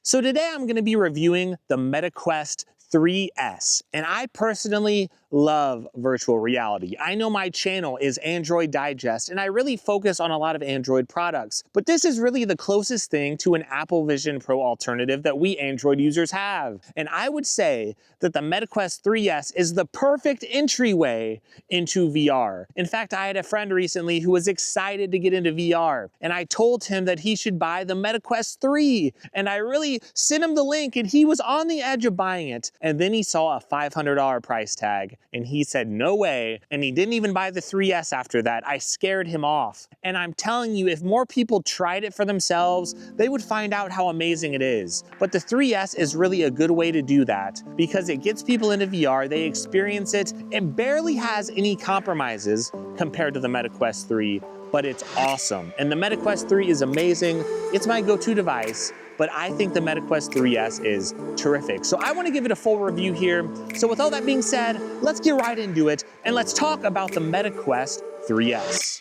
So today I'm going to be reviewing the MetaQuest 3S, and I personally love virtual reality. I know my channel is Android Digest, and I really focus on a lot of Android products, but this is really the closest thing to an Apple Vision Pro alternative that we Android users have. And I would say that the MetaQuest 3S is the perfect entryway into VR. In fact, I had a friend recently who was excited to get into VR, and I told him that he should buy the MetaQuest 3, and I really sent him the link, and he was on the edge of buying it. And then he saw a $500 price tag, and he said, no way. And he didn't even buy the 3S after that. I scared him off. And I'm telling you, if more people tried it for themselves, they would find out how amazing it is. But the 3S is really a good way to do that because it gets people into VR, they experience it, it barely has any compromises compared to the MetaQuest 3, but it's awesome. And the MetaQuest 3 is amazing. It's my go-to device, but I think the MetaQuest 3S is terrific. So I want to give it a full review here. So with all that being said, let's get right into it and let's talk about the MetaQuest 3S.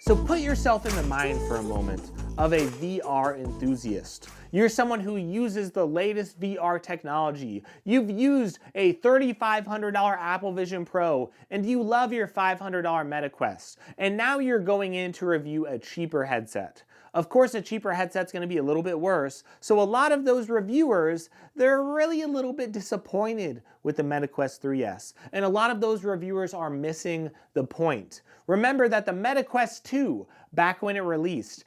So put yourself in the mind for a moment of a VR enthusiast. You're someone who uses the latest VR technology. You've used a $3,500 Apple Vision Pro, and you love your $500 MetaQuest. And now you're going in to review a cheaper headset. Of course, a cheaper headset's gonna be a little bit worse, so a lot of those reviewers, they're really a little bit disappointed with the MetaQuest 3S. And a lot of those reviewers are missing the point. Remember that the MetaQuest 2, back when it released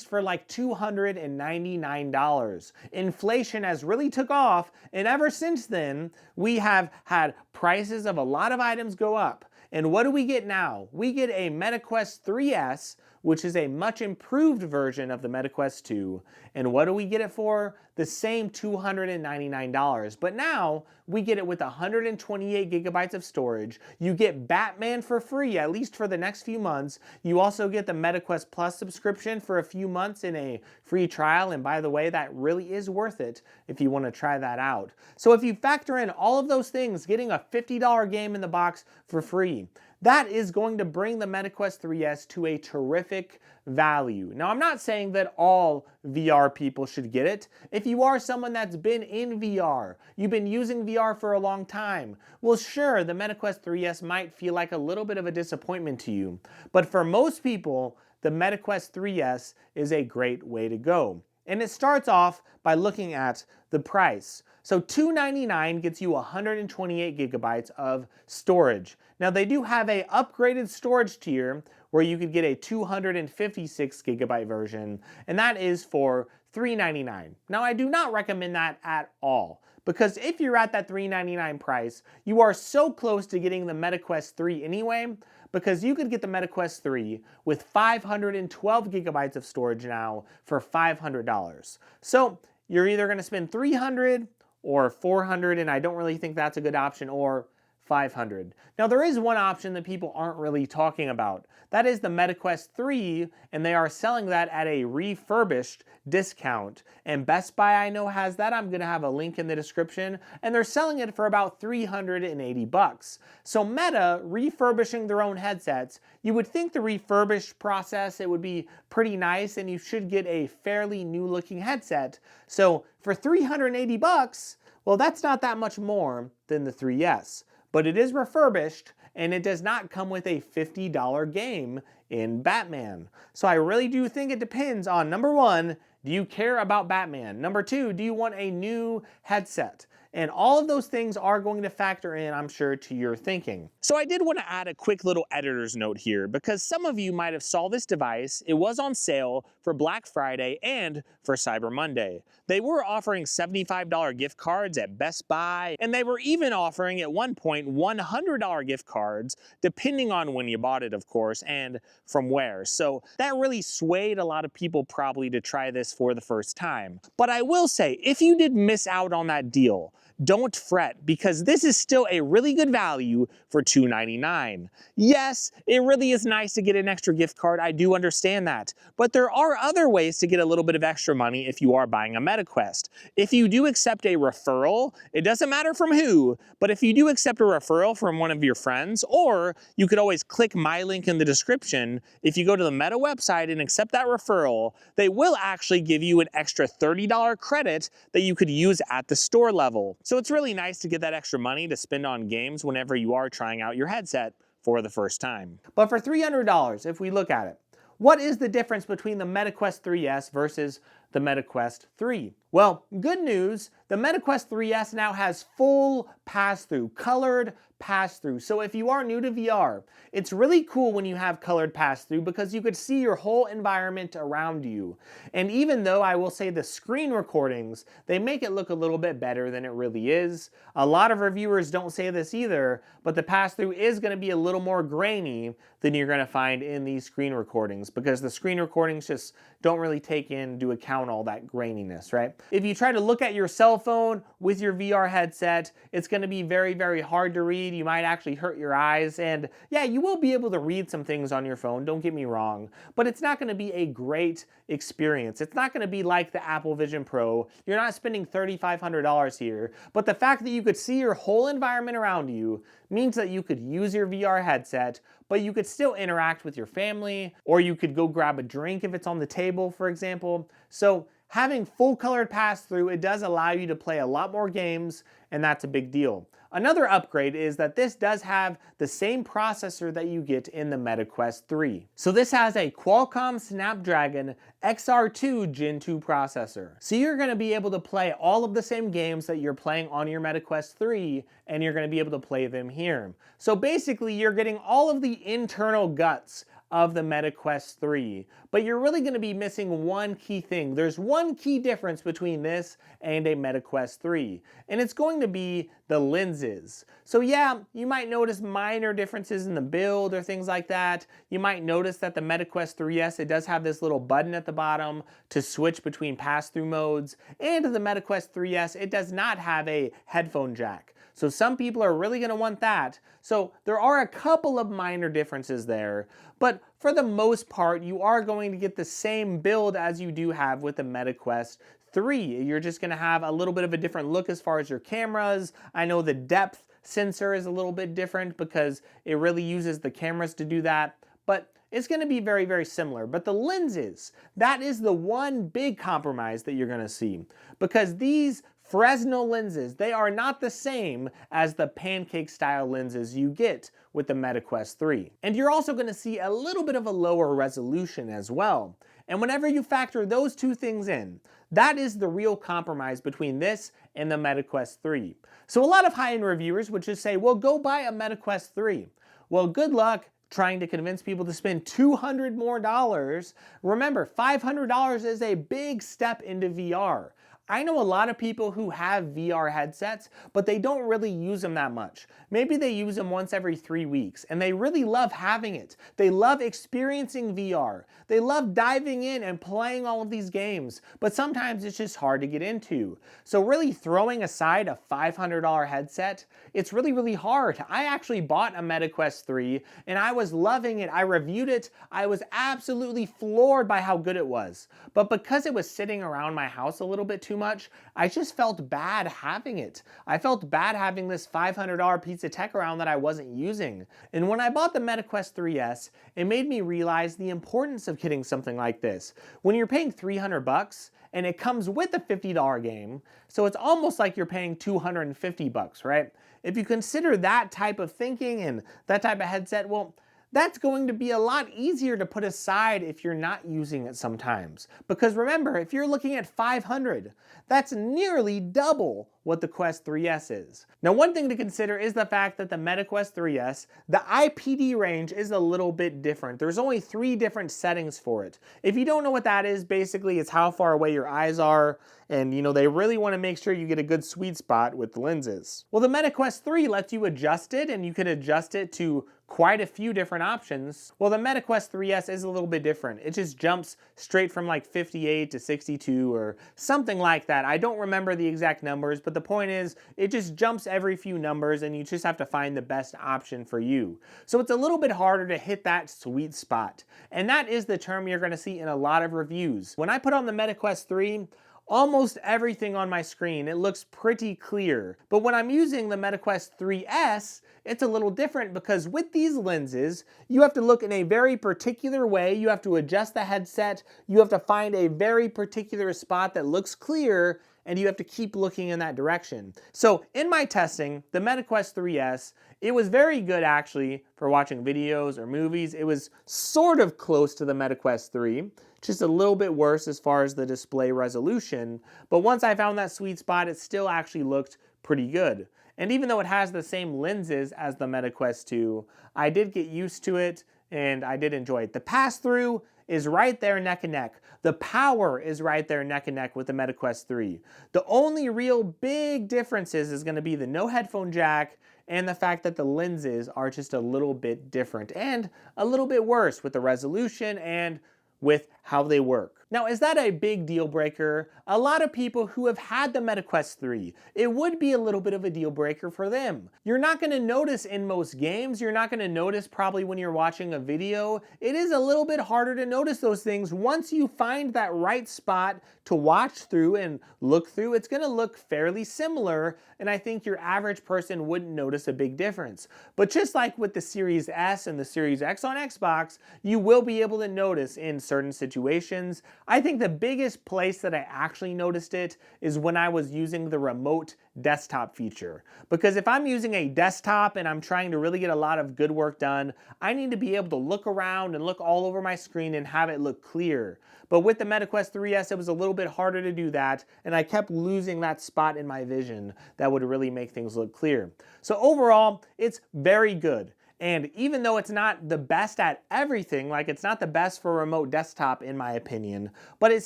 for like $299. Inflation has really took off, and ever since then, we have had prices of a lot of items go up. And what do we get now? We get a MetaQuest 3S, which is a much improved version of the MetaQuest 2. And what do we get it for? The same $299. But now we get it with 128 gigabytes of storage. You get Batman for free, at least for the next few months. You also get the MetaQuest Plus subscription for a few months in a free trial. And by the way, that really is worth it if you want to try that out. So if you factor in all of those things, getting a $50 game in the box for free, that is going to bring the MetaQuest 3S to a terrific value. Now, I'm not saying that all VR people should get it. If you are someone that's been in VR, you've been using VR for a long time, well, sure, the MetaQuest 3S might feel like a little bit of a disappointment to you. But for most people, the MetaQuest 3S is a great way to go. And it starts off by looking at the price. So $299 gets you 128 gigabytes of storage. Now they do have a upgraded storage tier where you could get a 256 gigabyte version, and that is for $399. Now I do not recommend that at all, because if you're at that $399 price, you are so close to getting the MetaQuest 3 anyway, because you could get the MetaQuest 3 with 512 gigabytes of storage now for $500. So you're either going to spend $300 or $400, and I don't really think that's a good option, or $500. Now there is one option that people aren't really talking about. That is the MetaQuest 3, and they are selling that at a refurbished discount. And Best Buy I know has that. I'm gonna have a link in the description, and they're selling it for about $380. So Meta refurbishing their own headsets, you would think the refurbished process, it would be pretty nice, and you should get a fairly new looking headset. So for $380, well, that's not that much more than the 3S. But it is refurbished, and it does not come with a $50 game in Batman. So I really do think it depends on, number one, do you care about Batman? Number two, do you want a new headset? And all of those things are going to factor in, I'm sure, to your thinking. So I did want to add a quick little editor's note here, because some of you might have saw this device. It was on sale for Black Friday and for Cyber Monday. They were offering $75 gift cards at Best Buy, and they were even offering at one point $100 gift cards, depending on when you bought it, of course, and from where. So that really swayed a lot of people probably to try this for the first time. But I will say, if you did miss out on that deal, don't fret, because this is still a really good value for $299. Yes, it really is nice to get an extra gift card, I do understand that, but there are other ways to get a little bit of extra money if you are buying a MetaQuest. If you do accept a referral, it doesn't matter from who, but if you do accept a referral from one of your friends, or you could always click my link in the description, if you go to the Meta website and accept that referral, they will actually give you an extra $30 credit that you could use at the store level. So it's really nice to get that extra money to spend on games whenever you are trying out your headset for the first time. But for $300, if we look at it, what is the difference between the MetaQuest 3S versus the MetaQuest 3? Well, good news, the MetaQuest 3S now has full pass-through, colored pass-through. So if you are new to VR, it's really cool when you have colored pass-through because you could see your whole environment around you. And even though I will say the screen recordings, they make it look a little bit better than it really is. A lot of reviewers don't say this either, but the pass-through is going to be a little more grainy than you're going to find in these screen recordings, because the screen recordings just don't really take into account all that graininess, right? If you try to look at your cell phone with your VR headset, it's going to be very, very hard to read. You might actually hurt your eyes, and yeah, you will be able to read some things on your phone, don't get me wrong, but it's not going to be a great experience. It's not going to be like the Apple Vision Pro. You're not spending $3,500 here, but the fact that you could see your whole environment around you means that you could use your VR headset, but you could still interact with your family, or you could go grab a drink if it's on the table, for example. So having full colored pass-through, it does allow you to play a lot more games, and that's a big deal. Another upgrade is that this does have the same processor that you get in the MetaQuest 3. So this has a Qualcomm Snapdragon XR2 Gen 2 processor. So you're going to be able to play all of the same games that you're playing on your MetaQuest 3, and you're going to be able to play them here. So basically, you're getting all of the internal guts of the MetaQuest 3, but you're really going to be missing one key thing. There's one key difference between this and a MetaQuest 3, and it's going to be the lenses. So yeah, you might notice minor differences in the build or things like that. You might notice that the MetaQuest 3S, it does have this little button at the bottom to switch between pass-through modes, and the MetaQuest 3S, it does not have a headphone jack. So some people are really going to want that. So there are a couple of minor differences there, but for the most part, you are going to get the same build as you do have with the MetaQuest 3. You're just going to have a little bit of a different look as far as your cameras. I know the depth sensor is a little bit different because it really uses the cameras to do that, but it's going to be very, very similar. But the lenses, that is the one big compromise that you're going to see, because these Fresnel lenses, they are not the same as the pancake style lenses you get with the MetaQuest 3. And you're also going to see a little bit of a lower resolution as well. And whenever you factor those two things in, that is the real compromise between this and the MetaQuest 3. So a lot of high-end reviewers would just say, well, go buy a MetaQuest 3. Well, good luck trying to convince people to spend $200 more. Remember, $500 is a big step into VR. I know a lot of people who have VR headsets, but they don't really use them that much. Maybe they use them once every 3 weeks, and they really love having it. They love experiencing VR. They love diving in and playing all of these games, but sometimes it's just hard to get into. So really throwing aside a $500 headset, it's really, really hard. I actually bought a MetaQuest 3, and I was loving it. I reviewed it. I was absolutely floored by how good it was. But because it was sitting around my house a little bit too much, I just felt bad having it. I felt bad having this $500 piece of tech around that I wasn't using. And when I bought the MetaQuest 3S, it made me realize the importance of getting something like this. When you're paying $300 and it comes with a $50 game, so it's almost like you're paying $250, right? If you consider that type of thinking and that type of headset, well, that's going to be a lot easier to put aside if you're not using it sometimes. Because remember, if you're looking at $500, that's nearly double what the Quest 3S is. Now, one thing to consider is the fact that the MetaQuest 3S, the IPD range is a little bit different. There's only 3 different settings for it. If you don't know what that is, basically it's how far away your eyes are, and they really want to make sure you get a good sweet spot with the lenses. Well, the MetaQuest 3 lets you adjust it, and you can adjust it to quite a few different options. Well, the MetaQuest 3S is a little bit different. It just jumps straight from like 58 to 62 or something like that. I don't remember the exact numbers, but the point is, it just jumps every few numbers and you just have to find the best option for you. So it's a little bit harder to hit that sweet spot. And that is the term you're gonna see in a lot of reviews. When I put on the MetaQuest 3, almost everything on my screen, it looks pretty clear. But when I'm using the MetaQuest 3S, it's a little different because with these lenses, you have to look in a very particular way. You have to adjust the headset. You have to find a very particular spot that looks clear, and you have to keep looking in that direction. So in my testing, the MetaQuest 3S, it was very good actually for watching videos or movies. It was sort of close to the MetaQuest 3, just a little bit worse as far as the display resolution. But once I found that sweet spot, it still actually looked pretty good. And even though it has the same lenses as the MetaQuest 2, I did get used to it and I did enjoy it. The pass-through is right there neck and neck. The power is right there neck and neck with the MetaQuest 3. The only real big differences is gonna be the no headphone jack and the fact that the lenses are just a little bit different and a little bit worse with the resolution and with how they work. Now, is that a big deal breaker? A lot of people who have had the MetaQuest 3, it would be a little bit of a deal breaker for them. You're not gonna notice in most games, you're not gonna notice probably when you're watching a video. It is a little bit harder to notice those things. Once you find that right spot to watch through and look through, it's gonna look fairly similar, and I think your average person wouldn't notice a big difference. But just like with the Series S and the Series X on Xbox, you will be able to notice in certain situations. I think the biggest place that I actually noticed it is when I was using the remote desktop feature. Because if I'm using a desktop and I'm trying to really get a lot of good work done, I need to be able to look around and look all over my screen and have it look clear. But with the MetaQuest 3S, it was a little bit harder to do that, and I kept losing that spot in my vision that would really make things look clear. So overall, it's very good. And even though it's not the best at everything, like it's not the best for a remote desktop in my opinion, but it's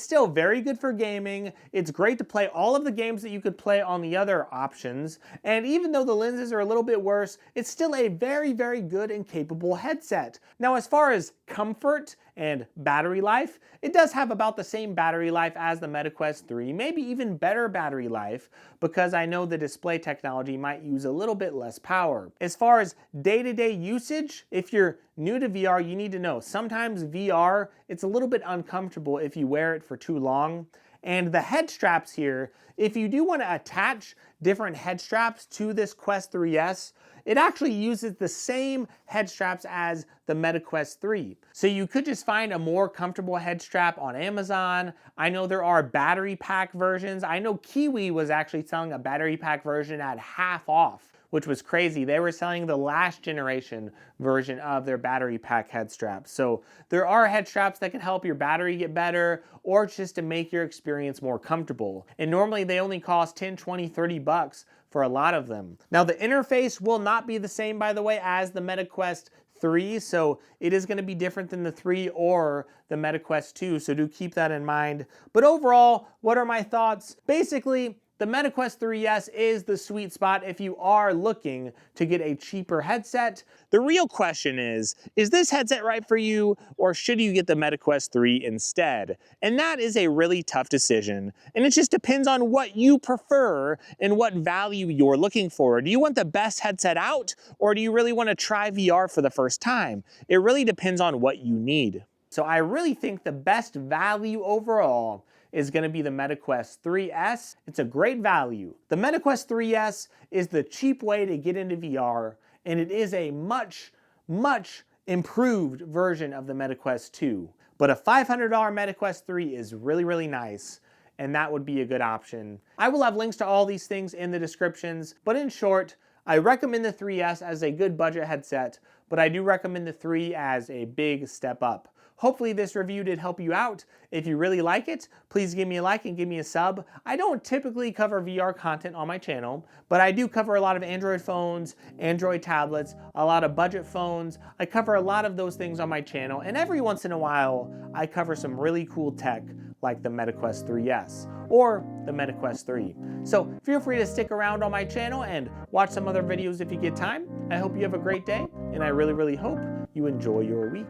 still very good for gaming. It's great to play all of the games that you could play on the other options. And even though the lenses are a little bit worse, it's still a very, very good and capable headset. Now, as far as comfort and battery life, it does have about the same battery life as the MetaQuest 3, maybe even better battery life, because I know the display technology might use a little bit less power. As far as day-to-day usage, if you're new to VR, you need to know sometimes VR, it's a little bit uncomfortable if you wear it for too long. And the head straps here, if you do want to attach different head straps to this Quest 3S, it actually uses the same head straps as the MetaQuest 3. So you could just find a more comfortable head strap on Amazon. I know there are battery pack versions. I know Kiwi was actually selling a battery pack version at half off, which was crazy. They were selling the last generation version of their battery pack head straps. So there are head straps that can help your battery get better or just to make your experience more comfortable. And normally they only cost 10, 20, 30 bucks for a lot of them. Now the interface will not be the same, by the way, as the MetaQuest 3, so it is gonna be different than the 3 or the MetaQuest 2, so do keep that in mind. But overall, what are my thoughts? Basically, the MetaQuest 3S is the sweet spot if you are looking to get a cheaper headset. The real question is this headset right for you, or should you get the MetaQuest 3 instead? And that is a really tough decision, and it just depends on what you prefer and what value you're looking for. Do you want the best headset out, or do you really want to try VR for the first time? It really depends on what you need. So I really think the best value overall is going to be the MetaQuest 3S. It's a great value. The MetaQuest 3S is the cheap way to get into VR, and it is a much, much improved version of the MetaQuest 2. But a $500 MetaQuest 3 is really, really nice, and that would be a good option. I will have links to all these things in the descriptions, but in short, I recommend the 3S as a good budget headset, but I do recommend the 3 as a big step up. Hopefully this review did help you out. If you really like it, please give me a like and give me a sub. I don't typically cover VR content on my channel, but I do cover a lot of Android phones, Android tablets, a lot of budget phones. I cover a lot of those things on my channel, and every once in a while, I cover some really cool tech like the MetaQuest 3S or the MetaQuest 3. So feel free to stick around on my channel and watch some other videos if you get time. I hope you have a great day, and I really, really hope you enjoy your week.